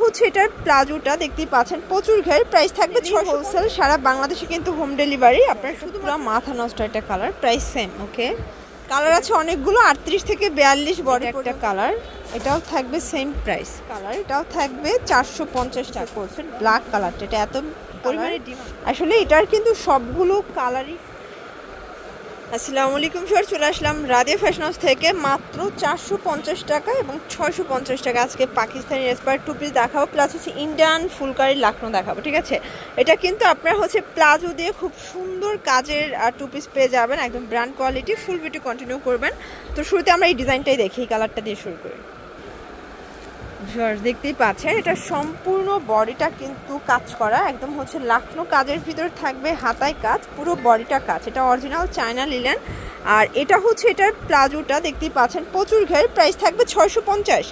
হচ্ছে এটার প্লাজোটা দেখতেই পাচ্ছেন, প্রচুর ঘের, প্রাইস থাকবে 600 হোলসেল সারা বাংলাদেশে কিন্তু হোম ডেলিভারি। আপনার শুধু মাথা নষ্ট একটা কালার, প্রাইস সেম। ওকে, কালার আছে অনেকগুলো, 38 থেকে 42 বডি একটা কালার, এটাও থাকবে সেম প্রাইস কালার, এটাও থাকবে 450 টাকা করছেন। ব্ল্যাক কালারটা এটা এত পরিমাণে ডিমান্ড, আসলে এটার কিন্তু সবগুলো কালারই। আসসালামু আলাইকুম ভিউয়ার্স, চলে আসলাম রাদিয়া ফ্যাশন হাউস থেকে মাত্র 450 টাকা এবং 650 টাকা। আজকে পাকিস্তানি রেসপার টু পিস দেখাবো, প্লাস হচ্ছে ইন্ডিয়ান ফুলকারি লাখনো দেখাবো। ঠিক আছে, এটা কিন্তু আপনার হচ্ছে প্লাজো দিয়ে খুব সুন্দর কাজের টু পিস পেয়ে যাবেন, একদম brand quality. Full video continue করবেন। তো শুরুতে আমরা এই ডিজাইনটাই দেখি, এই কালারটা দিয়ে শুরু করি। ভিউয়ার্স দেখতেই পাচ্ছেন, এটা সম্পূর্ণ বডিটা কিন্তু কাজ করা, একদম হচ্ছে লাখনো কাজের ভিতরে থাকবে হাতায় কাজ, পুরো বডিটা কাজ। এটা অরিজিনাল চায়না লিলেন, আর এটা হচ্ছে এটার প্লাজোটা দেখতেই পাচ্ছেন, প্রচুর ঘের, প্রাইস থাকবে 650।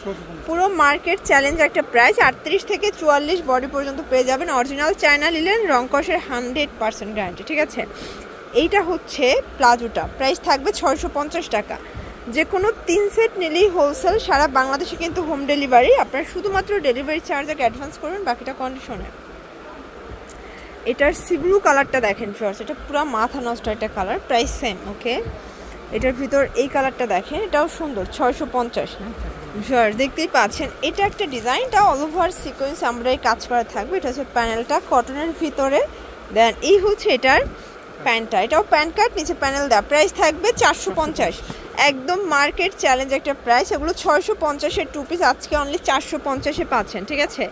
পুরো মার্কেট চ্যালেঞ্জ একটা প্রাইস, 38 থেকে 44 বডি পর্যন্ত পেয়ে যাবেন। অরিজিনাল চায়না লিলেন, রং কষের 100% গ্যারান্টি। ঠিক আছে, এইটা হচ্ছে প্লাজোটা, প্রাইস থাকবে 650 টাকা। যে কোনো 3 সেট নিলেই হোলসেল সারা বাংলাদেশে কিন্তু হোম ডেলিভারি। আপনারা শুধুমাত্র ডেলিভারি চার্জ আগে অ্যাডভান্স করবেন, বাকিটা কন্ডিশনে। এটার সি ব্লু কালারটা দেখেন ফ্রেন্ডস, এটা পুরো মাথা নষ্ট একটা কালার, প্রাইস সেম। ওকে, এটার ভিতর এই কালারটা দেখেন, এটাও সুন্দর, 650 না ফ্রেন্ডস। দেখতেই পাচ্ছেন, এটা একটা ডিজাইনটা অল ওভার সিকোয়েন্স আমরাই কাজ করা থাকবে। এটা হচ্ছে প্যানেলটা কটনের ভিতরে, দেন এই হচ্ছে এটার প্যান্টটা, এটাও প্যান্ট কাট, নিচে প্যানেল দেওয়া, প্রাইস থাকবে 450। একদম মার্কেট চ্যালেঞ্জ একটা প্রাইস। এগুলো 650-এর টু পিস, আজকে অনলি 450-এ পাচ্ছেন। ঠিক আছে,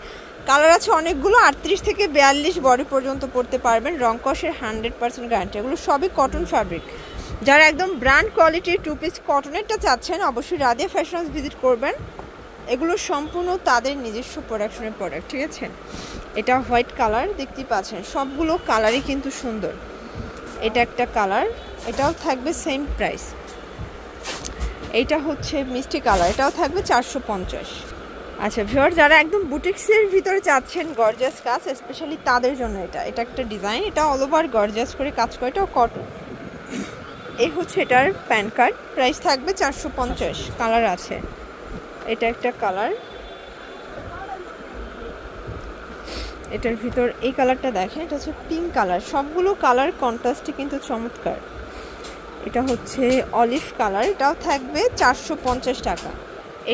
কালার আছে অনেকগুলো, 38 থেকে 42 বডি পর্যন্ত পড়তে পারবেন, রং কষের 100% গ্যারান্টি। এগুলো সবই কটন ফ্যাব্রিক। যারা একদম ব্র্যান্ড কোয়ালিটির টু পিস কটনেরটা চাচ্ছেন, অবশ্যই রাদিয়া ফ্যাশন হাউস ভিজিট করবেন। এগুলো সম্পূর্ণ তাদের নিজস্ব প্রোডাকশনের প্রোডাক্ট। ঠিক আছে, এটা হোয়াইট কালার দেখতেই পাচ্ছেন, সবগুলো কালারই কিন্তু সুন্দর। এটা একটা কালার, এটাও থাকবে সেম প্রাইস। এইটা হচ্ছে মিষ্টি কালার, এটাও থাকবে 450। আচ্ছা ভিউয়ার, যারা একদম বুটিক্সের ভিতরে চাচ্ছেন গর্জিয়াস কাজ, স্পেশালি তাদের জন্য এটা একটা ডিজাইন, এটা অল ওভার গর্জিয়াস করে কাজ করে, এটাও কটন। এই হচ্ছে এটার প্যান কার্ড, প্রাইস থাকবে 450। কালার আছে, এটা একটা কালার, এটার ভিতর এই কালারটা দেখেন, এটা হচ্ছে পিঙ্ক কালার। সবগুলো কালার কন্ট্রাস্টে কিন্তু চমৎকার। এটা হচ্ছে অলিভ কালার, এটাও থাকবে 450 টাকা।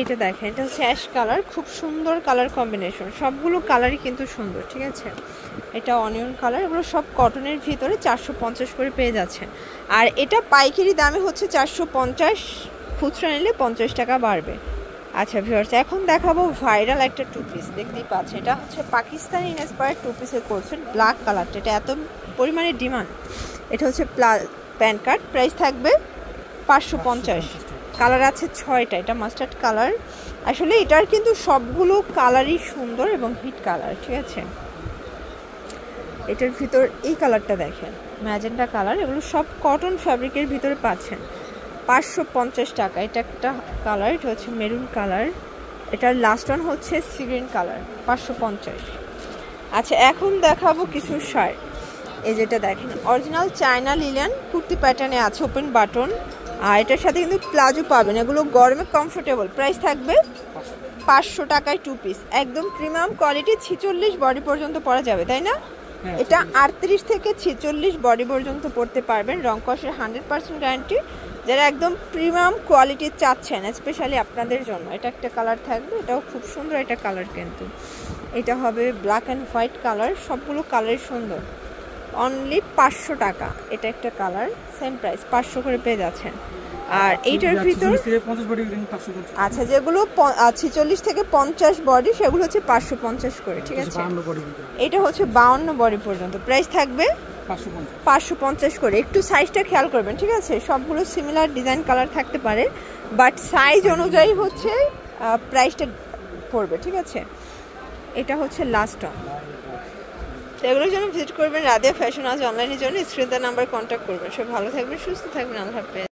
এটা দেখেন, এটা হচ্ছে অ্যাশ কালার, খুব সুন্দর কালার কম্বিনেশন, সবগুলো কালারই কিন্তু সুন্দর। ঠিক আছে, এটা অনিয়ন কালার, এগুলো সব কটনের ভিতরে 450 করে পেয়ে যাচ্ছেন। আর এটা পাইকারি দামে হচ্ছে 450, খুচরা নিলে 50 টাকা বাড়বে। আচ্ছা ভিউয়ার্স, এখন দেখাবো ভাইরাল একটা টু পিস, দেখতেই পাচ্ছেন, এটা হচ্ছে পাকিস্তানি ইন্সপায়ার্ড টু পিসের করছেন। ব্ল্যাক কালারটা এটা এত পরিমাণে ডিমান্ড। এটা হচ্ছে প্যান কার্ড, প্রাইস থাকবে 550। কালার আছে 6টা, এটা মাস্টার্ড কালার। আসলে এটার কিন্তু সবগুলো কালারই সুন্দর এবং হিট কালার। ঠিক আছে, এটার ভিতর এই কালারটা দেখেন, ম্যাজেন্টা কালার, এগুলো সব কটন ফ্যাব্রিকের ভিতরে পাচ্ছেন, 550 টাকা। এটা একটা কালার, এটা হচ্ছে মেরুন কালার, এটার লাস্ট ওয়ান হচ্ছে সি গ্রিন কালার, 550। আচ্ছা এখন দেখাবো কিছু শার্ট। এই যেটা দেখেন, অরিজিনাল চায়না লিলেন, কুর্তি প্যাটার্নে আছে, ওপেন বাটন, আর এটার সাথে কিন্তু প্লাজো পাবেন। এগুলো গরমে কমফোর্টেবল, প্রাইস থাকবে 500 টাকায় টু পিস, একদম প্রিমিয়াম কোয়ালিটি। 46 বডি পর্যন্ত পরা যাবে, তাই না? এটা 38 থেকে 46 বডি পর্যন্ত পড়তে পারবেন, রং কষের 100% গ্যারান্টি। যারা একদম প্রিমিয়াম কোয়ালিটির চাচ্ছেন, স্পেশালি আপনাদের জন্য এটা একটা কালার থাকবে, এটাও খুব সুন্দর একটা কালার। কিন্তু এটা হবে ব্ল্যাক অ্যান্ড হোয়াইট কালার, সবগুলো কালারই সুন্দর, অনলি 500 টাকা। এটা একটা কালার, সেম প্রাইস, 500 করে পেয়ে যাচ্ছেন। আর এইটার ভিতর আচ্ছা যেগুলো 46 থেকে 50 বডি, সেগুলো হচ্ছে 550 করে। ঠিক আছে, এটা হচ্ছে 52 বডি পর্যন্ত, প্রাইস থাকবে 550 করে। একটু সাইজটা খেয়াল করবেন। ঠিক আছে, সবগুলো সিমিলার ডিজাইন কালার থাকতে পারে, বাট সাইজ অনুযায়ী হচ্ছে প্রাইসটা পড়বে। ঠিক আছে, এটা হচ্ছে লাস্ট ওয়ান। তো এগুলোর জন্য ভিজিট করবেন রাদিয়া ফ্যাশন হাউস। অনলাইনের জন্য স্ক্রিনে নাম্বার কন্ট্যাক্ট করবেন। সব ভালো থাকবেন, সুস্থ থাকবেন, আল্লাহ হাফেজ।